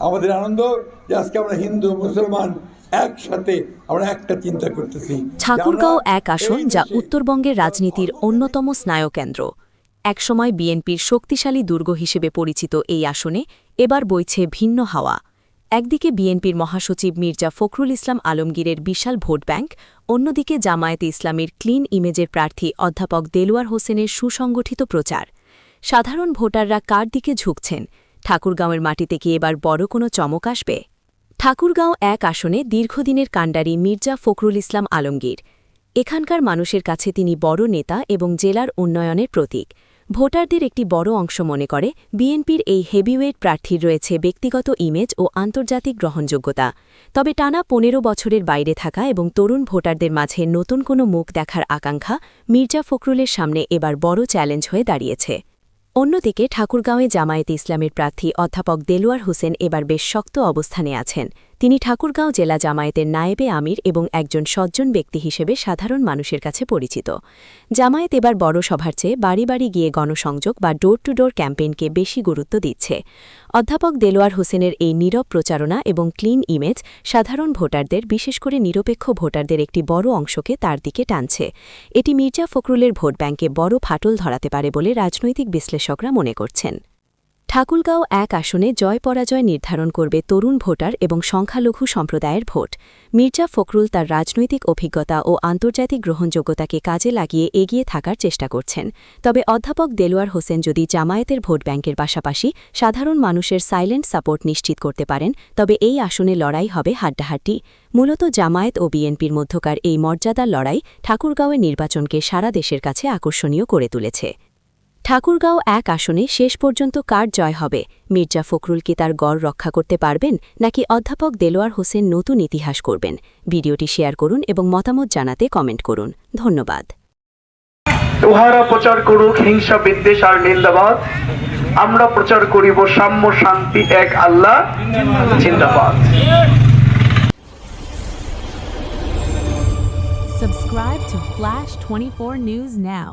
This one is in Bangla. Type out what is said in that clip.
আমাদের আনন্দ যে আজকে আমরা হিন্দু মুসলমান একসাথে আমরা একটা চিন্তা করতেছি। ঠাকুরগাঁও এক আসন যা উত্তরবঙ্গের রাজনীতির অন্যতম স্নায়ুকেন্দ্র। একসময় বিএনপির শক্তিশালী দুর্গ হিসেবে পরিচিত এই আসনে এবার বইছে ভিন্ন হাওয়া। একদিকে বিএনপির মহাসচিব মির্জা ফখরুল ইসলাম আলমগীরের বিশাল ভোট ব্যাংক, অন্যদিকে জামায়াতে ইসলামীর ক্লিন ইমেজের প্রার্থী অধ্যাপক দেলোয়ার হোসেনের সুসংগঠিত প্রচার। সাধারণ ভোটাররা কার দিকে ঝুঁকছেন? ঠাকুরগাঁওয়ের মাটিতে কি এবার বড় কোনো চমক আসবে? ঠাকুরগাঁও এক আসনে দীর্ঘদিনের কাণ্ডারি মির্জা ফখরুল ইসলাম আলমগীর। এখানকার মানুষের কাছে তিনি বড় নেতা এবং জেলার উন্নয়নের প্রতীক। ভোটারদের একটি বড় অংশ মনে করে বিএনপির এই হেভিওয়েট প্রার্থীর রয়েছে ব্যক্তিগত ইমেজ ও আন্তর্জাতিক গ্রহণযোগ্যতা। তবে টানা ১৫ বছরের বাইরে থাকা এবং তরুণ ভোটারদের মাঝে নতুন কোনো মুখ দেখার আকাঙ্ক্ষা মির্জা ফখরুলের সামনে এবার বড় চ্যালেঞ্জ হয়ে দাঁড়িয়েছে। অন্যদিকে ঠাকুরগাঁওয়ে জামায়াতে ইসলামের প্রার্থী অধ্যাপক দেলোয়ার হোসেন এবার বেশ শক্ত অবস্থানে আছেন। তিনি ঠাকুরগাঁও জেলা জামায়াতের নায়েবে আমির এবং একজন সজ্জন ব্যক্তি হিসেবে সাধারণ মানুষের কাছে পরিচিত। জামায়াত এবার বড় সভার চেয়ে বাড়ি বাড়ি গিয়ে গণসংযোগ বা ডোর টু ডোর ক্যাম্পেইনকে বেশি গুরুত্ব দিচ্ছে। অধ্যাপক দেলোয়ার হোসেনের এই নীরব প্রচারণা এবং ক্লিন ইমেজ সাধারণ ভোটারদের, বিশেষ করে নিরপেক্ষ ভোটারদের একটি বড় অংশকে তার দিকে টানছে। এটি মির্জা ফখরুলের ভোট ব্যাংকে বড় ফাটল ধরাতে পারে বলে রাজনৈতিক বিশ্লেষকরা মনে করছেন। ঠাকুরগাঁও এক আসনে জয় পরাজয় নির্ধারণ করবে তরুণ ভোটার এবং সংখ্যালঘু সম্প্রদায়ের ভোট। মির্জা ফখরুল তার রাজনৈতিক অভিজ্ঞতা ও আন্তর্জাতিক গ্রহণযোগ্যতাকে কাজে লাগিয়ে এগিয়ে থাকার চেষ্টা করছেন। তবে অধ্যাপক দেলোয়ার হোসেন যদি জামায়াতের ভোট ব্যাংকের পাশাপাশি সাধারণ মানুষের সাইলেন্ট সাপোর্ট নিশ্চিত করতে পারেন, তবে এই আসনে লড়াই হবে হাড্ডাহাড্ডি। মূলত জামায়াত ও বিএনপির মধ্যকার এই মর্যাদার লড়াই ঠাকুরগাঁওয়ের নির্বাচনকে সারা দেশের কাছে আকর্ষণীয় করে তুলেছে। ঠাকুরগাঁও এক আসনে শেষ পর্যন্ত কার জয় হবে? মির্জা ফখরুল কি তার গড় রক্ষা করতে পারবেন, নাকি অধ্যাপক দেলোয়ার হোসেন নতুন ইতিহাস করবেন? ভিডিওটি শেয়ার করুন এবং মতামত জানাতে কমেন্ট করুন। ধন্যবাদ। উহারা প্রচার করুক হিংসা, বিদ্বেষ আর নিন্দাবাদ, আমরা প্রচার করিব সাম্য, শান্তি, এক আল্লাহ জিন্দাবাদ। Subscribe to Flash 24 News now.